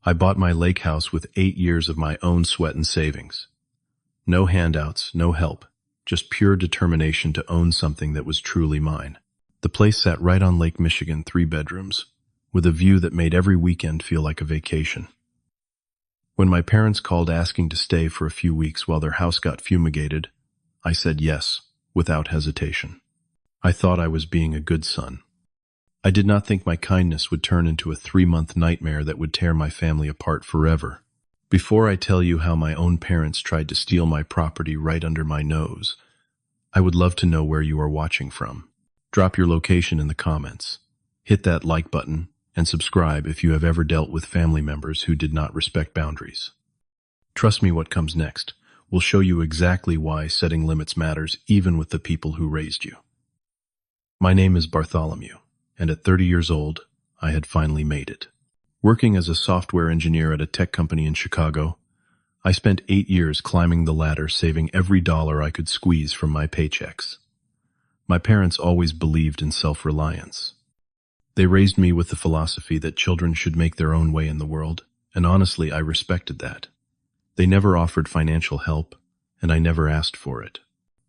I bought my lake house with 8 years of my own sweat and savings. No handouts, no help, just pure determination to own something that was truly mine. The place sat right on Lake Michigan, 3 bedrooms, with a view that made every weekend feel like a vacation. When my parents called asking to stay for a few weeks while their house got fumigated, I said yes, without hesitation. I thought I was being a good son. I did not think my kindness would turn into a 3-month nightmare that would tear my family apart forever. Before I tell you how my own parents tried to steal my property right under my nose, I would love to know where you are watching from. Drop your location in the comments. Hit that like button and subscribe if you have ever dealt with family members who did not respect boundaries. Trust me, what comes next will show you exactly why setting limits matters even with the people who raised you. My name is Bartholomew, and at 30 years old, I had finally made it. Working as a software engineer at a tech company in Chicago, I spent 8 years climbing the ladder, saving every dollar I could squeeze from my paychecks. My parents always believed in self-reliance. They raised me with the philosophy that children should make their own way in the world, and honestly, I respected that. They never offered financial help, and I never asked for it.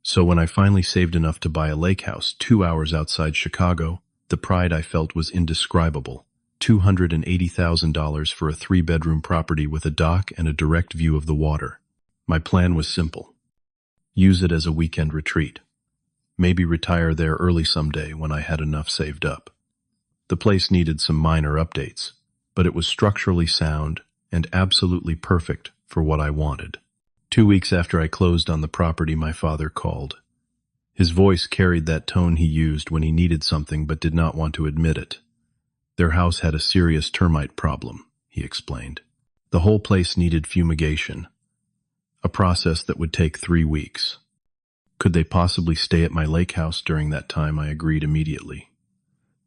So when I finally saved enough to buy a lake house 2 hours outside Chicago, the pride I felt was indescribable. $280,000 for a 3-bedroom property with a dock and a direct view of the water. My plan was simple. Use it as a weekend retreat. Maybe retire there early someday when I had enough saved up. The place needed some minor updates, but it was structurally sound and absolutely perfect for what I wanted. 2 weeks after I closed on the property, my father called. His voice carried that tone he used when he needed something but did not want to admit it. Their house had a serious termite problem, he explained. The whole place needed fumigation, a process that would take 3 weeks. Could they possibly stay at my lake house during that time? I agreed immediately.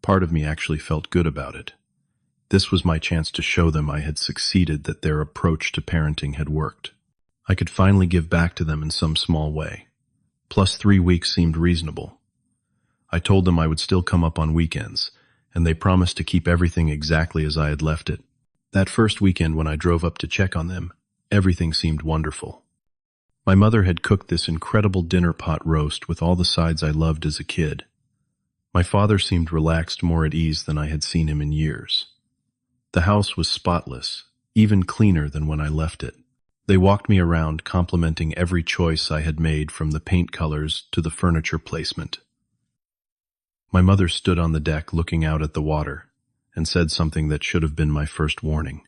Part of me actually felt good about it. This was my chance to show them I had succeeded, that their approach to parenting had worked. I could finally give back to them in some small way. Plus 3 weeks seemed reasonable. I told them I would still come up on weekends, and they promised to keep everything exactly as I had left it. That first weekend when I drove up to check on them, everything seemed wonderful. My mother had cooked this incredible dinner pot roast with all the sides I loved as a kid. My father seemed relaxed, more at ease than I had seen him in years. The house was spotless, even cleaner than when I left it. They walked me around, complimenting every choice I had made, from the paint colors to the furniture placement. My mother stood on the deck looking out at the water and said something that should have been my first warning.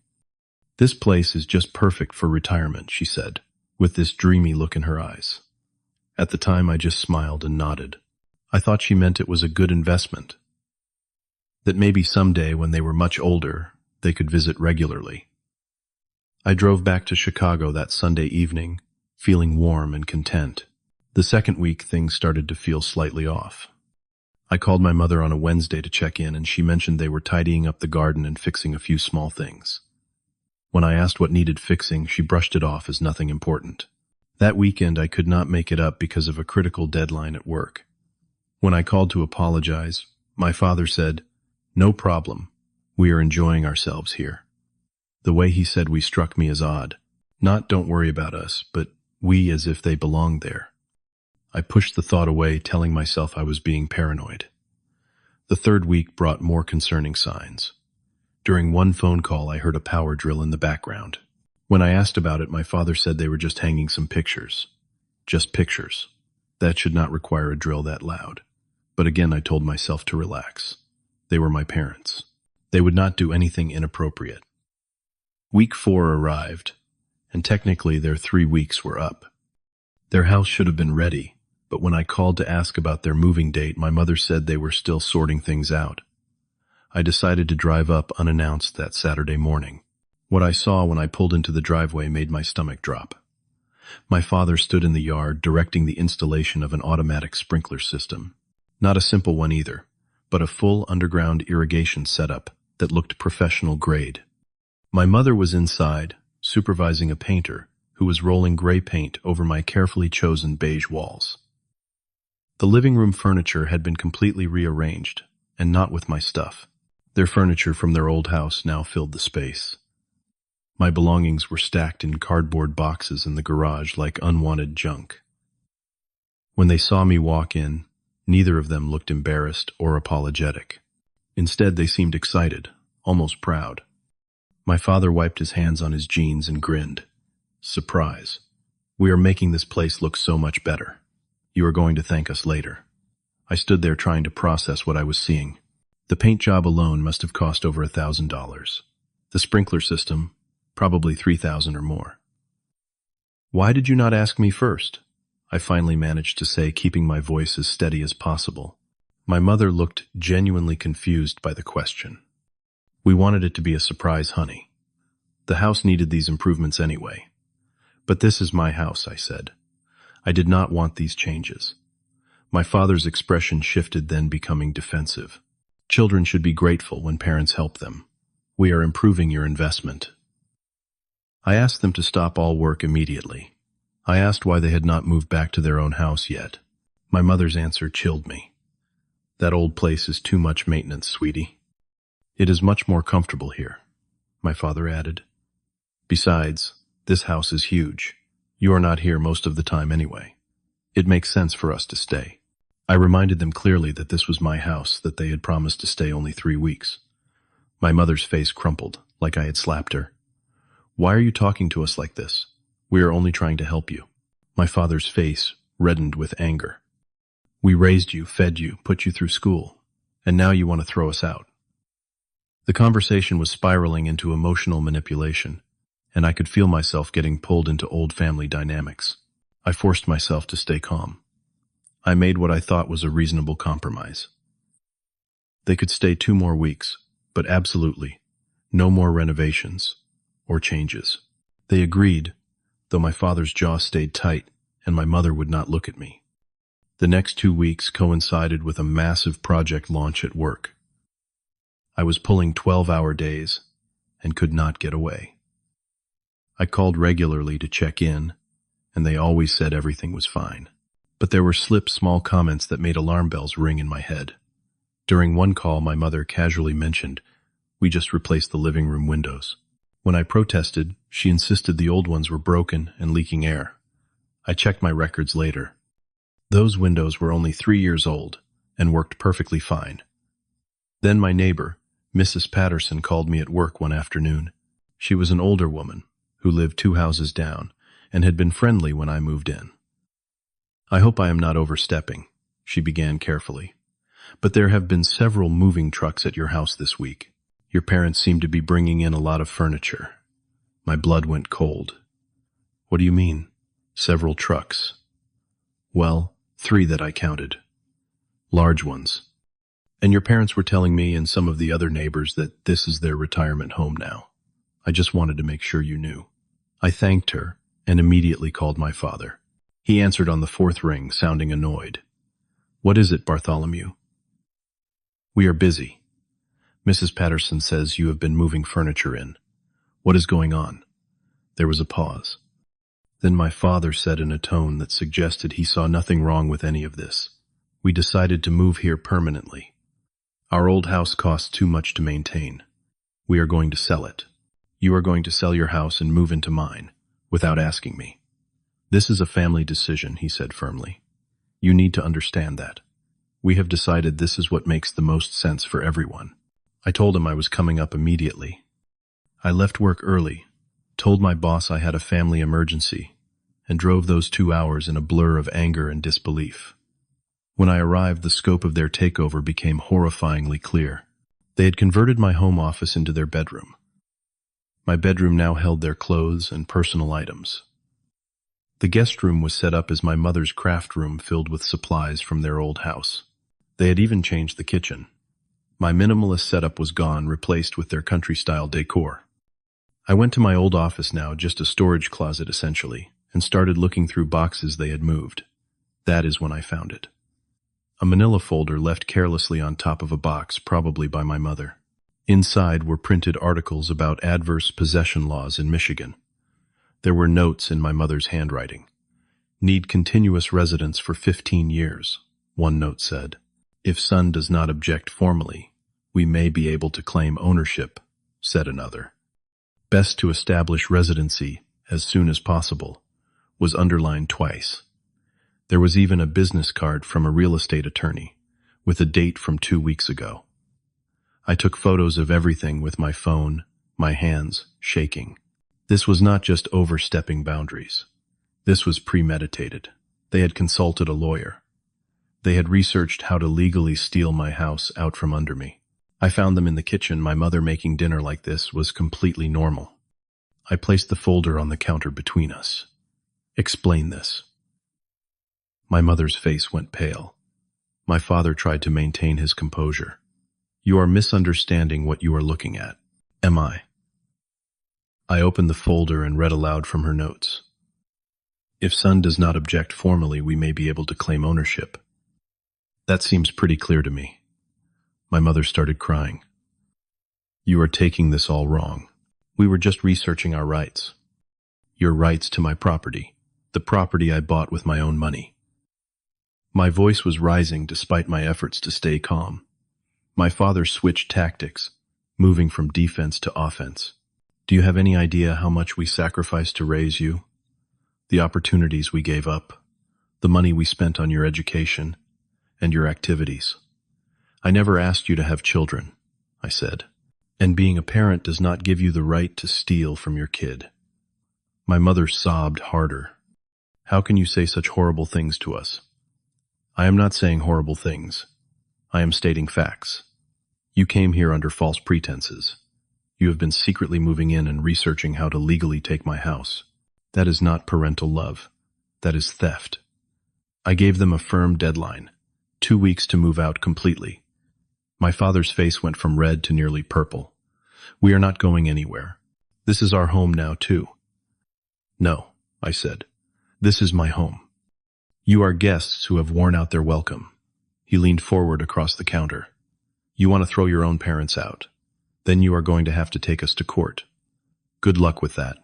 "This place is just perfect for retirement," she said, with this dreamy look in her eyes. At the time, I just smiled and nodded. I thought she meant it was a good investment, that maybe someday when they were much older, they could visit regularly. I drove back to Chicago that Sunday evening, feeling warm and content. The second week, things started to feel slightly off. I called my mother on a Wednesday to check in, and she mentioned they were tidying up the garden and fixing a few small things. When I asked what needed fixing, she brushed it off as nothing important. That weekend, I could not make it up because of a critical deadline at work. When I called to apologize, my father said, "No problem. We are enjoying ourselves here." The way he said "we" struck me as odd. Not "don't worry about us," but "we," as if they belonged there. I pushed the thought away, telling myself I was being paranoid. The third week brought more concerning signs. During one phone call, I heard a power drill in the background. When I asked about it, my father said they were just hanging some pictures. Just pictures. That should not require a drill that loud. But again, I told myself to relax. They were my parents. They would not do anything inappropriate. Week 4 arrived, and technically their 3 weeks were up. Their house should have been ready, but when I called to ask about their moving date, my mother said they were still sorting things out. I decided to drive up unannounced that Saturday morning. What I saw when I pulled into the driveway made my stomach drop. My father stood in the yard directing the installation of an automatic sprinkler system. Not a simple one either, but a full underground irrigation setup that looked professional grade. My mother was inside, supervising a painter who was rolling gray paint over my carefully chosen beige walls. The living room furniture had been completely rearranged, and not with my stuff. Their furniture from their old house now filled the space. My belongings were stacked in cardboard boxes in the garage like unwanted junk. When they saw me walk in, neither of them looked embarrassed or apologetic. Instead, they seemed excited, almost proud. My father wiped his hands on his jeans and grinned. Surprise. We are making this place look so much better. You are going to thank us later. I stood there trying to process what I was seeing. The paint job alone must have cost over $1,000. The sprinkler system, probably $3,000 or more. Why did you not ask me first? I finally managed to say, keeping my voice as steady as possible. My mother looked genuinely confused by the question. We wanted it to be a surprise, honey. The house needed these improvements anyway. But this is my house, I said. I did not want these changes. My father's expression shifted, then becoming defensive. Children should be grateful when parents help them. We are improving your investment. I asked them to stop all work immediately. I asked why they had not moved back to their own house yet. My mother's answer chilled me. That old place is too much maintenance, sweetie. It is much more comfortable here, my father added. Besides, this house is huge. You are not here most of the time anyway. It makes sense for us to stay. I reminded them clearly that this was my house, that they had promised to stay only 3 weeks. My mother's face crumpled, like I had slapped her. Why are you talking to us like this? We are only trying to help you. My father's face reddened with anger. We raised you, fed you, put you through school, and now you want to throw us out. The conversation was spiraling into emotional manipulation, and I could feel myself getting pulled into old family dynamics. I forced myself to stay calm. I made what I thought was a reasonable compromise. They could stay 2 more weeks, but absolutely no more renovations or changes. They agreed, though my father's jaw stayed tight and my mother would not look at me. The next 2 weeks coincided with a massive project launch at work. I was pulling 12-hour days and could not get away. I called regularly to check in, and they always said everything was fine. But there were small comments that made alarm bells ring in my head. During one call, my mother casually mentioned, "We just replaced the living room windows." When I protested, she insisted the old ones were broken and leaking air. I checked my records later. Those windows were only 3 years old and worked perfectly fine. Then my neighbor, Mrs. Patterson, called me at work one afternoon. She was an older woman who lived 2 houses down and had been friendly when I moved in. I hope I am not overstepping, she began carefully, but there have been several moving trucks at your house this week. Your parents seem to be bringing in a lot of furniture. My blood went cold. What do you mean? Several trucks? Well, 3 that I counted. Large ones. And your parents were telling me and some of the other neighbors that this is their retirement home now. I just wanted to make sure you knew. I thanked her and immediately called my father. He answered on the 4th ring, sounding annoyed. What is it, Bartholomew? We are busy. Mrs. Patterson says you have been moving furniture in. What is going on? There was a pause. Then my father said in a tone that suggested he saw nothing wrong with any of this. We decided to move here permanently. Our old house costs too much to maintain. We are going to sell it. You are going to sell your house and move into mine, without asking me. This is a family decision, he said firmly. You need to understand that. We have decided this is what makes the most sense for everyone. I told him I was coming up immediately. I left work early, told my boss I had a family emergency, and drove those 2 hours in a blur of anger and disbelief. When I arrived, the scope of their takeover became horrifyingly clear. They had converted my home office into their bedroom. My bedroom now held their clothes and personal items. The guest room was set up as my mother's craft room filled with supplies from their old house. They had even changed the kitchen. My minimalist setup was gone, replaced with their country-style decor. I went to my old office now, just a storage closet essentially, and started looking through boxes they had moved. That is when I found it. A manila folder left carelessly on top of a box, probably by my mother. Inside were printed articles about adverse possession laws in Michigan. There were notes in my mother's handwriting. Need continuous residence for 15 years, one note said. If son does not object formally, we may be able to claim ownership, said another. Best to establish residency as soon as possible was underlined twice. There was even a business card from a real estate attorney with a date from 2 weeks ago. I took photos of everything with my phone, my hands shaking. This was not just overstepping boundaries. This was premeditated. They had consulted a lawyer. They had researched how to legally steal my house out from under me. I found them in the kitchen. My mother making dinner like this was completely normal. I placed the folder on the counter between us. Explain this. My mother's face went pale. My father tried to maintain his composure. You are misunderstanding what you are looking at. Am I? I opened the folder and read aloud from her notes. If son does not object formally, we may be able to claim ownership. That seems pretty clear to me. My mother started crying. You are taking this all wrong. We were just researching our rights. Your rights to my property, the property I bought with my own money. My voice was rising despite my efforts to stay calm. My father switched tactics, moving from defense to offense. Do you have any idea how much we sacrificed to raise you? The opportunities we gave up, the money we spent on your education, and your activities. I never asked you to have children, I said. And being a parent does not give you the right to steal from your kid. My mother sobbed harder. How can you say such horrible things to us? I am not saying horrible things. I am stating facts. You came here under false pretenses. You have been secretly moving in and researching how to legally take my house. That is not parental love. That is theft. I gave them a firm deadline, 2 weeks to move out completely. My father's face went from red to nearly purple. We are not going anywhere. This is our home now, too. No, I said. This is my home. You are guests who have worn out their welcome. He leaned forward across the counter. You want to throw your own parents out. Then you are going to have to take us to court. Good luck with that.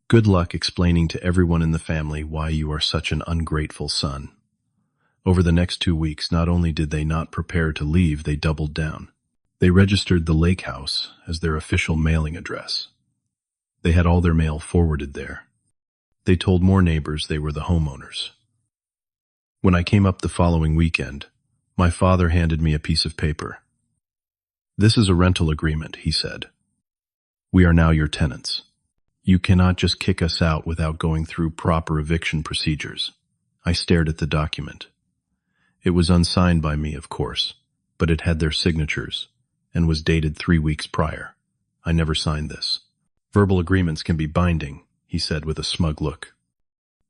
Good luck explaining to everyone in the family why you are such an ungrateful son. Over the next 2 weeks, not only did they not prepare to leave, they doubled down. They registered the lake house as their official mailing address. They had all their mail forwarded there. They told more neighbors they were the homeowners. When I came up the following weekend, my father handed me a piece of paper. This is a rental agreement, he said. We are now your tenants. You cannot just kick us out without going through proper eviction procedures. I stared at the document. It was unsigned by me, of course, but it had their signatures and was dated 3 weeks prior. I never signed this. Verbal agreements can be binding, he said with a smug look.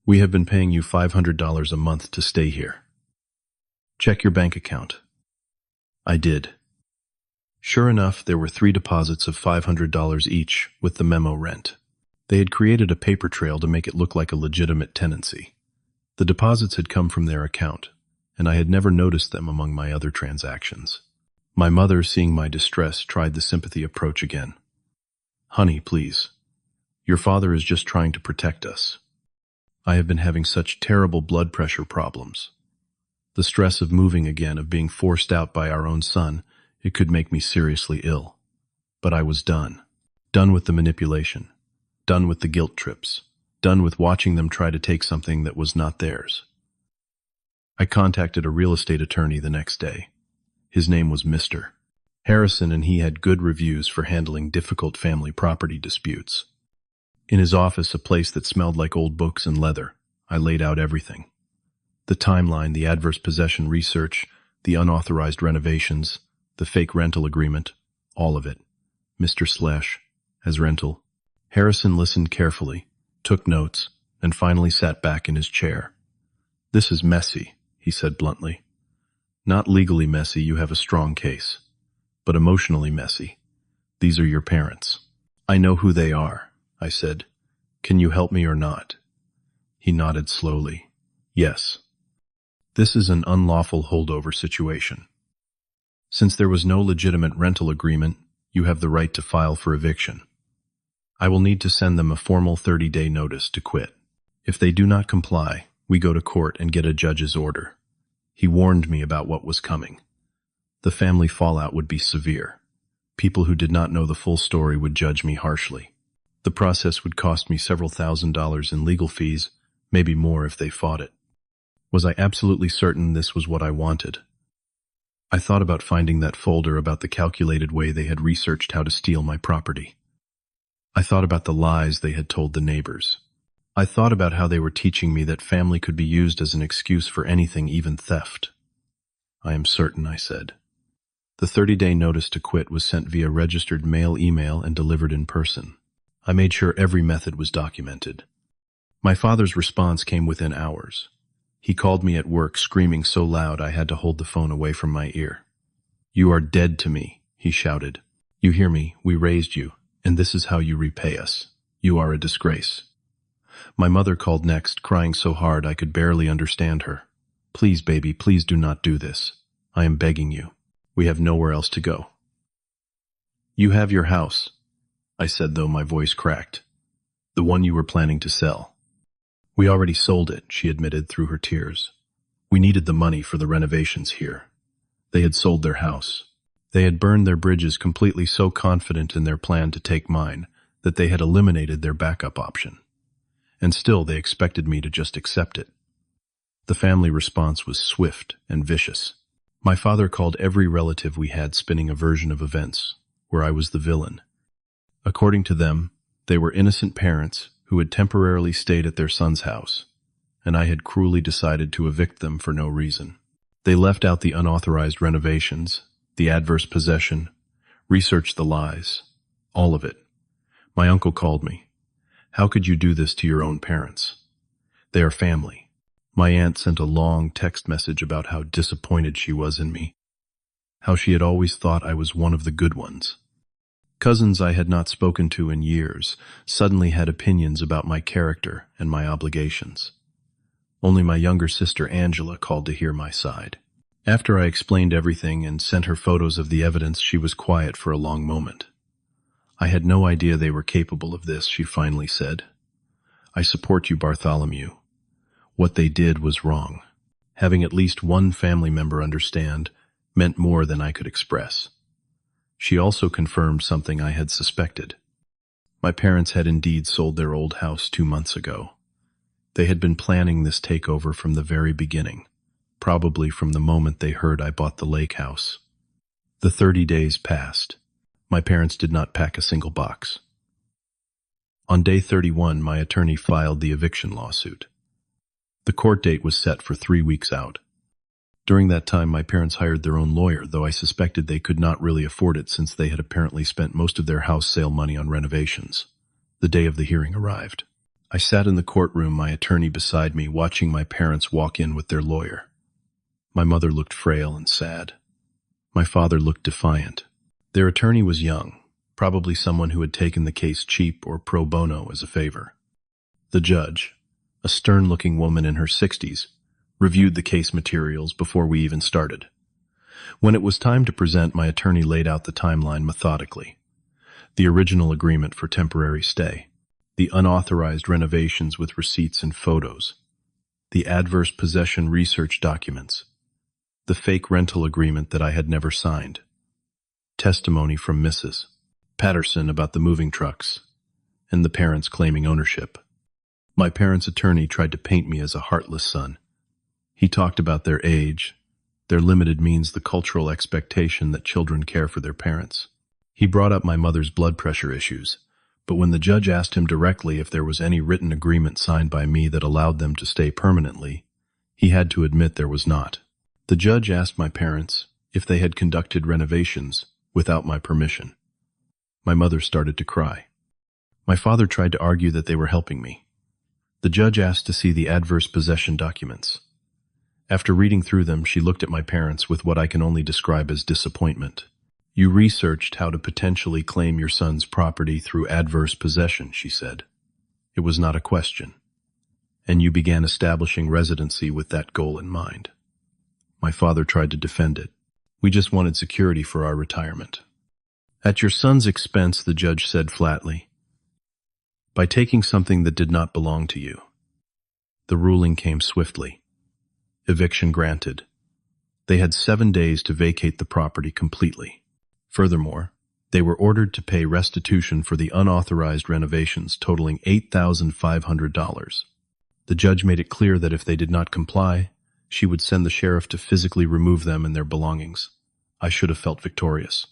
We have been paying you $500 a month to stay here. Check your bank account. I did. Sure enough, there were 3 deposits of $500 each with the memo rent. They had created a paper trail to make it look like a legitimate tenancy. The deposits had come from their account, and I had never noticed them among my other transactions. My mother, seeing my distress, tried the sympathy approach again. Honey, please. Your father is just trying to protect us. I have been having such terrible blood pressure problems. The stress of moving again, of being forced out by our own son, it could make me seriously ill. But I was done. Done with the manipulation. Done with the guilt trips. Done with watching them try to take something that was not theirs. I contacted a real estate attorney the next day. His name was Mr. Harrison, and he had good reviews for handling difficult family property disputes. In his office, a place that smelled like old books and leather, I laid out everything. The timeline, the adverse possession research, the unauthorized renovations, the fake rental agreement, all of it. Mr. as rental. Harrison listened carefully, took notes, and finally sat back in his chair. This is messy, he said bluntly. Not legally messy, you have a strong case. But emotionally messy. These are your parents. I know who they are, I said. Can you help me or not? He nodded slowly. Yes. This is an unlawful holdover situation. Since there was no legitimate rental agreement, you have the right to file for eviction. I will need to send them a formal 30-day notice to quit. If they do not comply, we go to court and get a judge's order. He warned me about what was coming. The family fallout would be severe. People who did not know the full story would judge me harshly. The process would cost me several $1,000s in legal fees, maybe more if they fought it. Was I absolutely certain this was what I wanted? I thought about finding that folder about the calculated way they had researched how to steal my property. I thought about the lies they had told the neighbors. I thought about how they were teaching me that family could be used as an excuse for anything, even theft. I am certain, I said. The 30-day notice to quit was sent via registered mail, email, and delivered in person. I made sure every method was documented. My father's response came within hours. He called me at work, screaming so loud I had to hold the phone away from my ear. "You are dead to me," he shouted. "You hear me? We raised you, and this is how you repay us. You are a disgrace." My mother called next, crying so hard I could barely understand her. "Please, baby, please do not do this. I am begging you. We have nowhere else to go." "You have your house," I said, though my voice cracked. "The one you were planning to sell." "We already sold it," she admitted through her tears. "We needed the money for the renovations here." They had sold their house. They had burned their bridges completely, so confident in their plan to take mine that they had eliminated their backup option. And still they expected me to just accept it. The family response was swift and vicious. My father called every relative we had, spinning a version of events where I was the villain. According to them, they were innocent parents who had temporarily stayed at their son's house, and I had cruelly decided to evict them for no reason. They left out the unauthorized renovations, the adverse possession, researched the lies, all of it. My uncle called me. "How could you do this to your own parents? They are family." My aunt sent a long text message about how disappointed she was in me, how she had always thought I was one of the good ones. Cousins I had not spoken to in years suddenly had opinions about my character and my obligations. Only my younger sister Angela called to hear my side. After I explained everything and sent her photos of the evidence, she was quiet for a long moment. "I had no idea they were capable of this," she finally said. "I support you, Bartholomew. What they did was wrong." Having at least one family member understand meant more than I could express. She also confirmed something I had suspected. My parents had indeed sold their old house 2 months ago. They had been planning this takeover from the very beginning, probably from the moment they heard I bought the lake house. The 30 days passed. My parents did not pack a single box. On day 31, my attorney filed the eviction lawsuit. The court date was set for 3 weeks out. During that time, my parents hired their own lawyer, though I suspected they could not really afford it since they had apparently spent most of their house sale money on renovations. The day of the hearing arrived. I sat in the courtroom, my attorney beside me, watching my parents walk in with their lawyer. My mother looked frail and sad. My father looked defiant. Their attorney was young, probably someone who had taken the case cheap or pro bono as a favor. The judge, a stern-looking woman in her 60s, reviewed the case materials before we even started. When it was time to present, my attorney laid out the timeline methodically. The original agreement for temporary stay, the unauthorized renovations with receipts and photos, the adverse possession research documents, the fake rental agreement that I had never signed, testimony from Mrs. Patterson about the moving trucks, and the parents claiming ownership. My parents' attorney tried to paint me as a heartless son. He talked about their age, their limited means, the cultural expectation that children care for their parents. He brought up my mother's blood pressure issues, but when the judge asked him directly if there was any written agreement signed by me that allowed them to stay permanently, he had to admit there was not. The judge asked my parents if they had conducted renovations without my permission. My mother started to cry. My father tried to argue that they were helping me. The judge asked to see the adverse possession documents. After reading through them, she looked at my parents with what I can only describe as disappointment. "You researched how to potentially claim your son's property through adverse possession," she said. "It was not a question. And you began establishing residency with that goal in mind." My father tried to defend it. "We just wanted security for our retirement." "At your son's expense," the judge said flatly, "by taking something that did not belong to you." The ruling came swiftly. Eviction granted. They had 7 days to vacate the property completely. Furthermore, They were ordered to pay restitution for the unauthorized renovations totaling $8,500. The judge made it clear that if they did not comply, she would send the sheriff to physically remove them and their belongings. I should have felt victorious.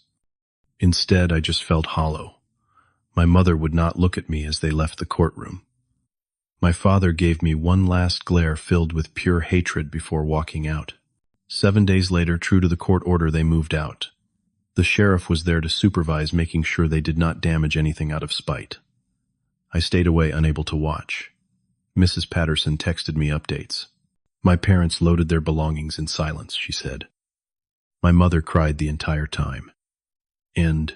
Instead, I just felt hollow. My mother would not look at me as they left the courtroom. My father gave me one last glare filled with pure hatred before walking out. 7 days later, true to the court order, they moved out. The sheriff was there to supervise, making sure they did not damage anything out of spite. I stayed away, unable to watch. Mrs. Patterson texted me updates. My parents loaded their belongings in silence, she said. My mother cried the entire time. And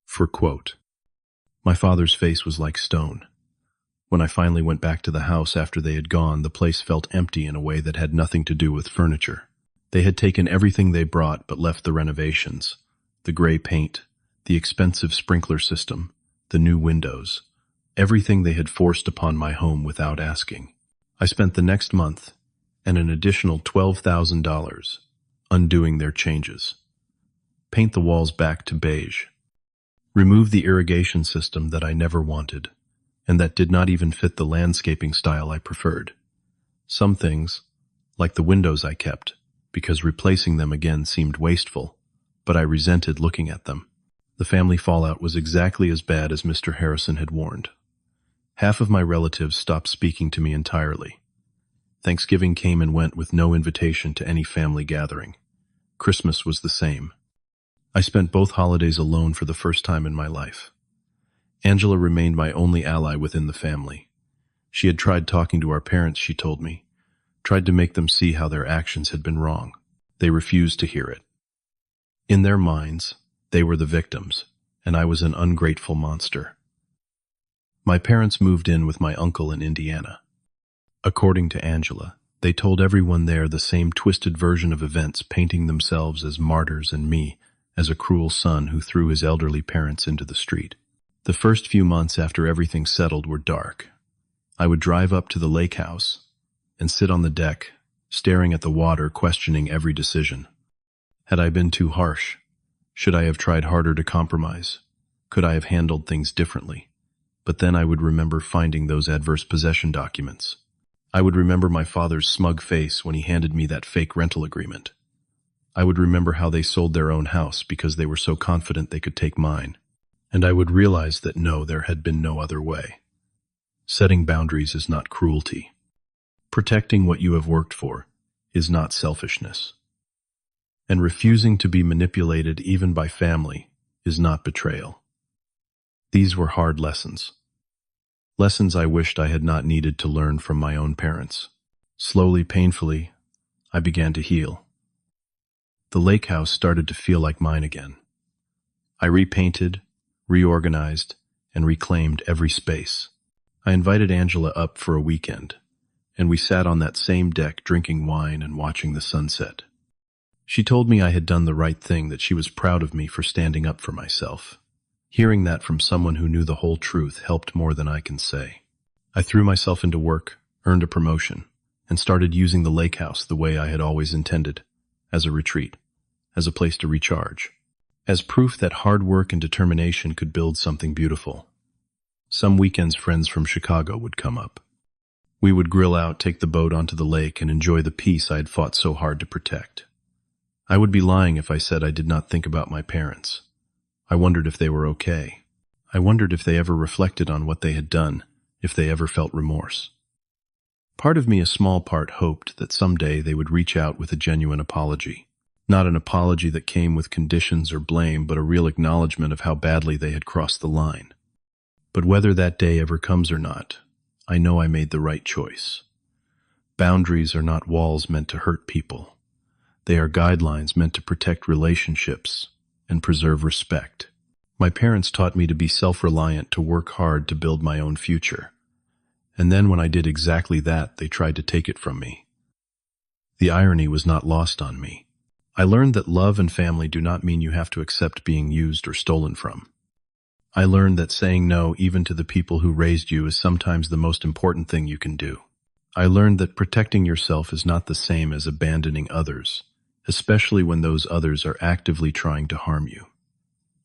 for quote. My father's face was like stone. When I finally went back to the house after they had gone, the place felt empty in a way that had nothing to do with furniture. They had taken everything they brought but left the renovations, the gray paint, the expensive sprinkler system, the new windows, everything they had forced upon my home without asking. I spent the next month and an additional $12,000 undoing their changes. Paint the walls back to beige. Remove the irrigation system that I never wanted, and that did not even fit the landscaping style I preferred. Some things, like the windows, I kept, because replacing them again seemed wasteful, but I resented looking at them. The family fallout was exactly as bad as Mr. Harrison had warned. Half of my relatives stopped speaking to me entirely. Thanksgiving came and went with no invitation to any family gathering. Christmas was the same. I spent both holidays alone for the first time in my life. Angela remained my only ally within the family. She had tried talking to our parents, she told me, tried to make them see how their actions had been wrong. They refused to hear it. In their minds, they were the victims, and I was an ungrateful monster. My parents moved in with my uncle in Indiana. According to Angela, they told everyone there the same twisted version of events, painting themselves as martyrs and me as a cruel son who threw his elderly parents into the street. The first few months after everything settled were dark. I would drive up to the lake house and sit on the deck, staring at the water, questioning every decision. Had I been too harsh? Should I have tried harder to compromise? Could I have handled things differently? But then I would remember finding those adverse possession documents. I would remember my father's smug face when he handed me that fake rental agreement. I would remember how they sold their own house because they were so confident they could take mine. And I would realize that no, there had been no other way. Setting boundaries is not cruelty. Protecting what you have worked for is not selfishness. And refusing to be manipulated even by family is not betrayal. These were hard lessons. Lessons I wished I had not needed to learn from my own parents. Slowly, painfully, I began to heal. The lake house started to feel like mine again. I repainted, reorganized, and reclaimed every space. I invited Angela up for a weekend, and we sat on that same deck drinking wine and watching the sunset. She told me I had done the right thing, that she was proud of me for standing up for myself. Hearing that from someone who knew the whole truth helped more than I can say. I threw myself into work, earned a promotion, and started using the lake house the way I had always intended, as a retreat, as a place to recharge, as proof that hard work and determination could build something beautiful. Some weekends friends from Chicago would come up. We would grill out, take the boat onto the lake, and enjoy the peace I had fought so hard to protect. I would be lying if I said I did not think about my parents. I wondered if they were okay. I wondered if they ever reflected on what they had done, if they ever felt remorse. Part of me, a small part, hoped that someday they would reach out with a genuine apology. Not an apology that came with conditions or blame, but a real acknowledgement of how badly they had crossed the line. But whether that day ever comes or not, I know I made the right choice. Boundaries are not walls meant to hurt people. They are guidelines meant to protect relationships and preserve respect. My parents taught me to be self-reliant, to work hard to build my own future. And then when I did exactly that, they tried to take it from me. The irony was not lost on me. I learned that love and family do not mean you have to accept being used or stolen from. I learned that saying no, even to the people who raised you, is sometimes the most important thing you can do. I learned that protecting yourself is not the same as abandoning others, especially when those others are actively trying to harm you.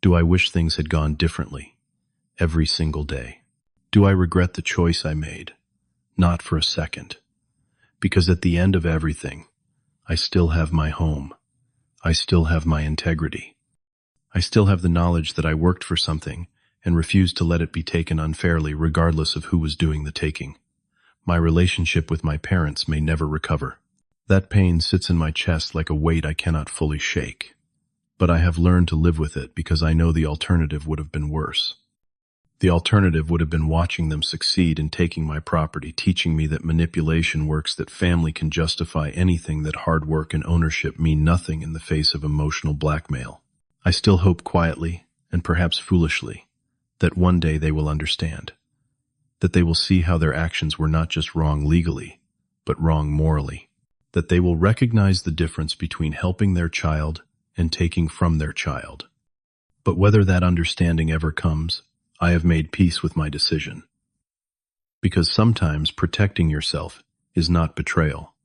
Do I wish things had gone differently? Every single day. Do I regret the choice I made? Not for a second. Because at the end of everything, I still have my home. I still have my integrity. I still have the knowledge that I worked for something and refused to let it be taken unfairly regardless of who was doing the taking. My relationship with my parents may never recover. That pain sits in my chest like a weight I cannot fully shake. But I have learned to live with it because I know the alternative would have been worse. The alternative would have been watching them succeed in taking my property, teaching me that manipulation works, that family can justify anything, that hard work and ownership mean nothing in the face of emotional blackmail. I still hope quietly, and perhaps foolishly, that one day they will understand. That they will see how their actions were not just wrong legally, but wrong morally. That they will recognize the difference between helping their child and taking from their child. But whether that understanding ever comes, I have made peace with my decision. Because sometimes protecting yourself is not betrayal.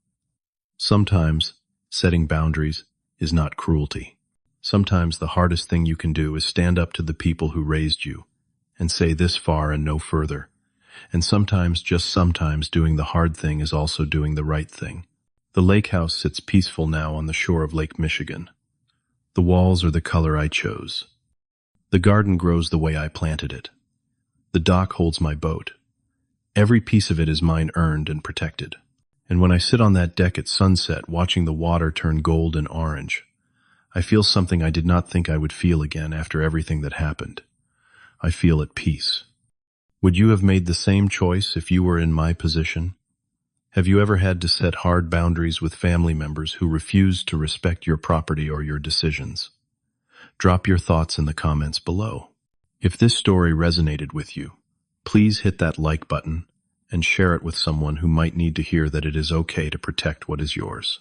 Sometimes setting boundaries is not cruelty. Sometimes the hardest thing you can do is stand up to the people who raised you and say this far and no further. And sometimes, just sometimes, doing the hard thing is also doing the right thing. The lake house sits peaceful now on the shore of Lake Michigan. The walls are the color I chose. The garden grows the way I planted it. The dock holds my boat. Every piece of it is mine, earned and protected. And when I sit on that deck at sunset, watching the water turn gold and orange, I feel something I did not think I would feel again after everything that happened. I feel at peace. Would you have made the same choice if you were in my position? Have you ever had to set hard boundaries with family members who refused to respect your property or your decisions? Drop your thoughts in the comments below. If this story resonated with you, please hit that like button and share it with someone who might need to hear that it is okay to protect what is yours.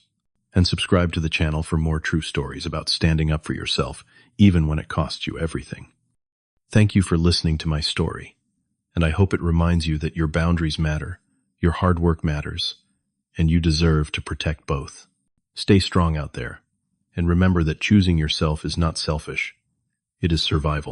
And subscribe to the channel for more true stories about standing up for yourself, even when it costs you everything. Thank you for listening to my story, and I hope it reminds you that your boundaries matter, your hard work matters, and you deserve to protect both. Stay strong out there, and remember that choosing yourself is not selfish, it is survival.